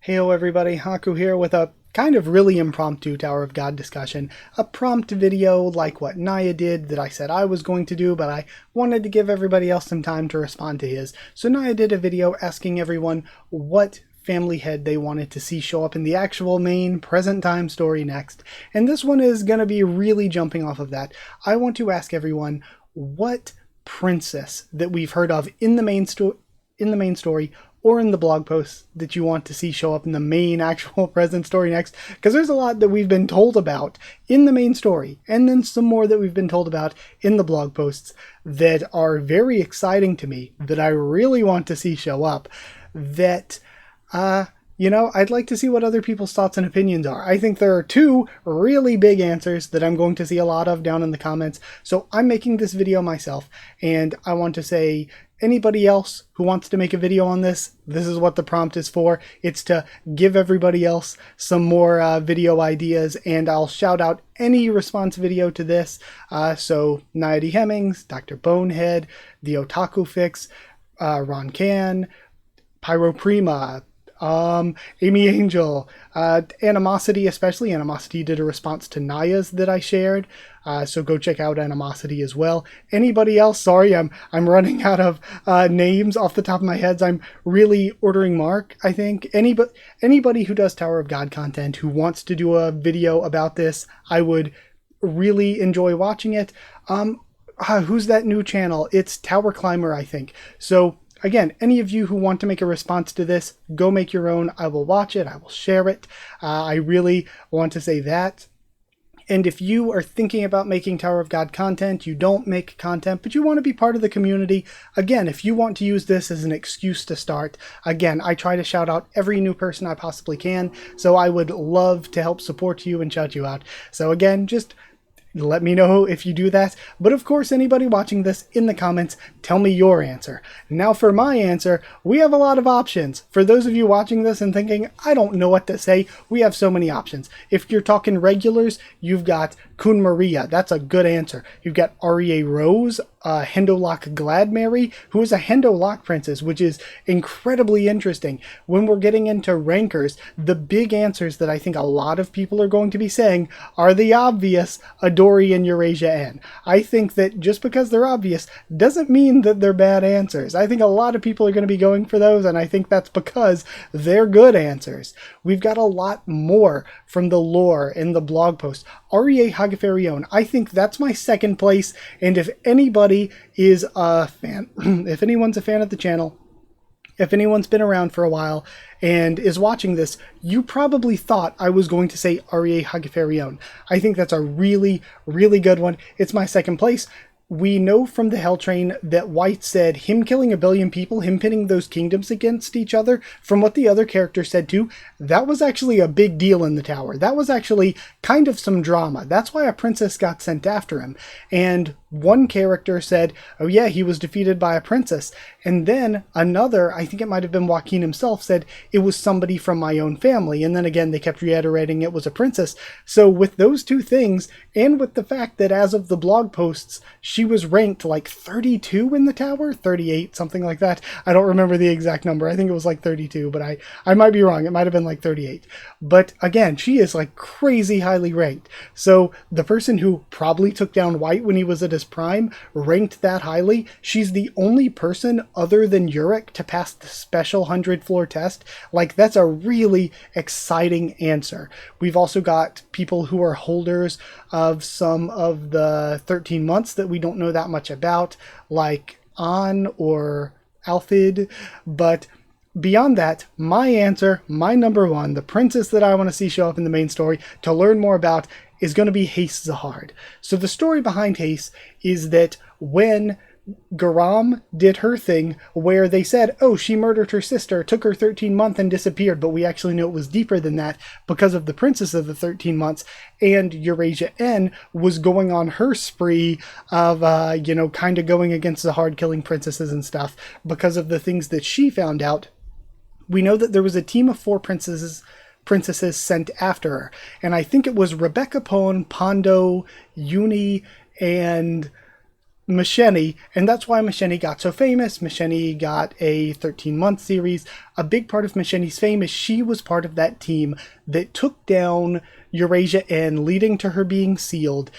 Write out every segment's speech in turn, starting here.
Heyo everybody, Haku here with a kind of really impromptu Tower of God discussion. A prompt video like what Naya did that I said I was going to do, but I wanted to give everybody else some time to respond to his. So Naya did a video asking everyone what family head they wanted to see show up in the actual main present time story next. And this one is going to be really jumping off of that. I want to ask everyone what princess that we've heard of in the main story or in the blog posts that you want to see show up in the main actual present story next, because there's a lot that we've been told about in the main story, and then some more that we've been told about in the blog posts that are very exciting to me, that I really want to see show up, that, I'd like to see what other people's thoughts and opinions are. I think there are two really big answers that I'm going to see a lot of down in the comments, so I'm making this video myself, and I want to say, anybody else who wants to make a video on this, this is what the prompt is for. It's to give everybody else some more video ideas, and I'll shout out any response video to this. So Naya D. Hemmings, Dr. Bonehead, The Otaku Fix, Ron Can, Pyro Prima, Amy Angel, Animosity, especially. Animosity did a response to Naya's that I shared, so go check out Animosity as well. Anybody else? Sorry, I'm running out of names off the top of my head. I'm really ordering Mark, I think. Anybody who does Tower of God content who wants to do a video about this, I would really enjoy watching it. Who's that new channel? It's Tower Climber, I think. So again, any of you who want to make a response to this, go make your own. I will watch it. I will share it. I really want to say that. And if you are thinking about making Tower of God content, you don't make content, but you want to be part of the community, again, if you want to use this as an excuse to start, again, I try to shout out every new person I possibly can, so I would love to help support you and shout you out. So again, just let me know if you do that. But of course, anybody watching this in the comments, tell me your answer. Now for my answer, we have a lot of options. For those of you watching this and thinking, I don't know what to say, we have so many options. If you're talking regulars, you've got Kun Maria. That's a good answer. You've got REA Rose, Hendolok Gladmary, who is a Hendolok princess, which is incredibly interesting. When we're getting into rankers, the big answers that I think a lot of people are going to be saying are the obvious Adori and Eurasia N. I think that just because they're obvious doesn't mean that they're bad answers. I think a lot of people are going to be going for those, and I think that's because they're good answers. We've got a lot more from the lore in the blog post. REA Hagafarion, I think that's my second place, and if anybody is a fan, if anyone's a fan of the channel, if anyone's been around for a while and is watching this, you probably thought I was going to say REA Hagafarion. I think that's a really, really good one. It's my second place. We know from the Hell Train that White said him killing 1 billion people, him pitting those kingdoms against each other, from what the other characters said too, that was actually a big deal in the tower. That was actually kind of some drama. That's why a princess got sent after him. And one character said, oh yeah, he was defeated by a princess. And then another, I think it might have been Joaquin himself, said it was somebody from my own family. And then again, they kept reiterating it was a princess. So with those two things, and with the fact that as of the blog posts, she was ranked like 32 in the tower, 38, something like that. I don't remember the exact number. I think it was like 32, but I might be wrong. It might have been like 38. But again, she is like crazy highly ranked. So the person who probably took down White when he was at his prime ranked that highly. She's the only person other than Yurik to pass the special 100 floor test. Like, that's a really exciting answer. We've also got people who are holders of some of the 13 months that we don't know that much about, like An or Alfid, but beyond that, my answer, my number one, the princess that I want to see show up in the main story to learn more about is going to be Hace Zahard. So the story behind Hace is that when Garam did her thing where they said, oh, she murdered her sister, took her 13 months and disappeared, but we actually know it was deeper than that because of the princess of the 13 months, and Eurasia N was going on her spree of, kind of going against the hard killing princesses and stuff because of the things that she found out. We know that there was a team of 4 princesses sent after her, and I think it was Rebecca Pone, Pondo, Uni, and Macheni, and that's why Macheni got so famous. Macheni got a 13-month series. A big part of Macheni's fame is she was part of that team that took down Eurasia N, leading to her being sealed.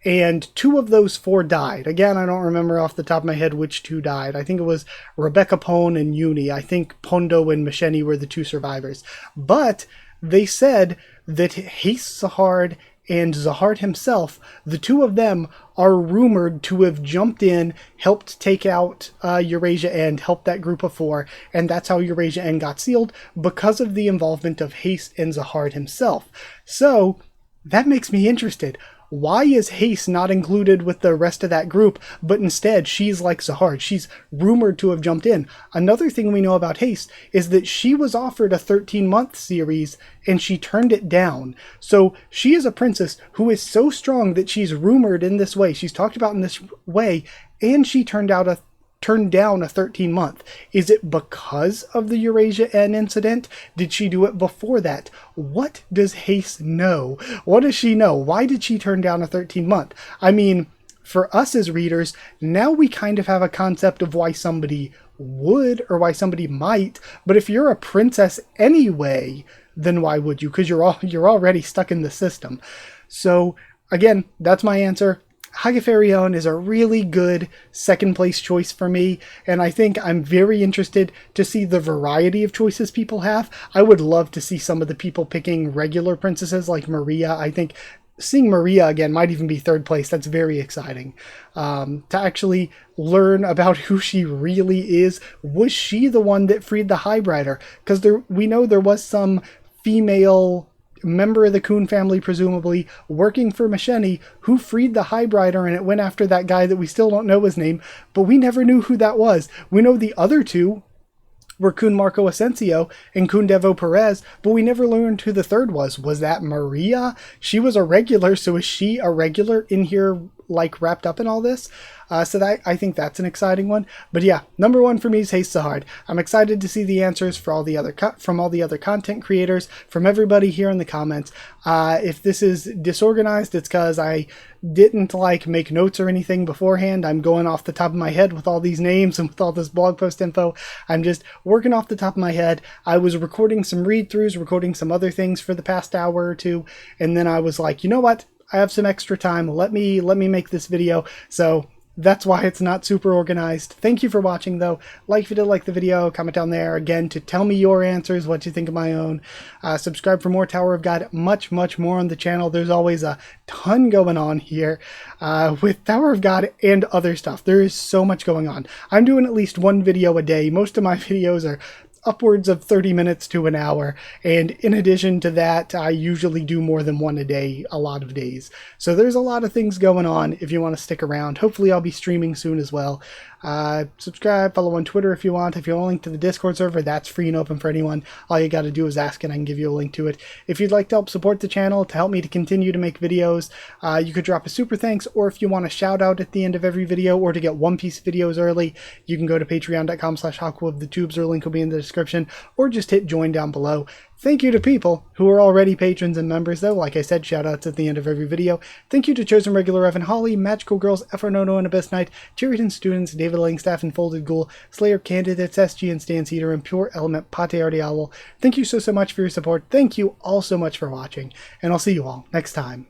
And 2 of those 4 died. Again, I don't remember off the top of my head which 2 died. I think it was Rebecca Pone and Uni. I think Pondo and Macheni were the 2 survivors. But they said that Haste Zahard and Zahard himself, the 2 of them are rumored to have jumped in, helped take out Eurasia N, helped that group of 4, and that's how Eurasia N got sealed, because of the involvement of Haste and Zahard himself. So, that makes me interested. Why is Haste not included with the rest of that group, but instead she's like Zahard? She's rumored to have jumped in. Another thing we know about Haste is that she was offered a 13-month series and she turned it down. So she is a princess who is so strong that she's rumored in this way. She's talked about in this way, and she turned down a 13-month. Is it because of the Eurasia N incident? Did she do it before that? What does Haste know? What does she know? Why did she turn down a 13-month? I mean, for us as readers, now we kind of have a concept of why somebody would or why somebody might, but if you're a princess anyway, then why would you? Because you're already stuck in the system. So again, that's my answer. Hagafarion is a really good 2nd place choice for me, and I think I'm very interested to see the variety of choices people have. I would love to see some of the people picking regular princesses like Maria. I think seeing Maria again might even be 3rd place. That's very exciting. To actually learn about who she really is. Was she the one that freed the Highbrider? Because we know there was some female member of the Coon family, presumably, working for Macheni, who freed the Highbrider, and it went after that guy that we still don't know his name, but we never knew who that was. We know the other 2 were Coon Marco Asensio and Coon Devo Perez, but we never learned who the 3rd was. Was that Maria? She was a regular, so is she a regular in here, like, wrapped up in all this? So I think that's an exciting one. But yeah, number 1 for me is Haste Zahard. I'm excited to see the answers for all the other from all the other content creators, from everybody here in the comments. If this is disorganized, it's because I didn't make notes or anything beforehand. I'm going off the top of my head with all these names and with all this blog post info. I'm just working off the top of my head. I was recording some read-throughs, recording some other things for the past hour or 2, and then I was like, you know what? I have some extra time. Let me make this video. So that's why it's not super organized. Thank you for watching, though. Like if you did like the video, comment down there again to tell me your answers, what you think of my own. Subscribe for more Tower of God, much more on the channel. There's always a ton going on here with Tower of God and other stuff. There is so much going on. I'm doing at least 1 video a day. Most of my videos are upwards of 30 minutes to an hour, and in addition to that, I usually do more than 1 a day a lot of days. So there's a lot of things going on if you want to stick around. Hopefully I'll be streaming soon as well. Subscribe, follow on Twitter if you want. If you want a link to the Discord server, that's free and open for anyone. All you got to do is ask and I can give you a link to it. If you'd like to help support the channel, to help me to continue to make videos, you could drop a super thanks, or if you want a shout out at the end of every video or to get One Piece videos early, you can go to patreon.com/Haku of the tubes, or link will be in the description, or just hit join down below. Thank you to people who are already patrons and members, though. Like I said, shoutouts at the end of every video. Thank you to Chosen Regular Evan Holly, Magical Girls, Efronono and Abyss Knight, Cheriton Students, David Langstaff and Folded Ghoul, Slayer Candidates, SG and Stan Cedar, and Pure Element Pate Ardiawl. Thank you so much for your support. Thank you all so much for watching, and I'll see you all next time.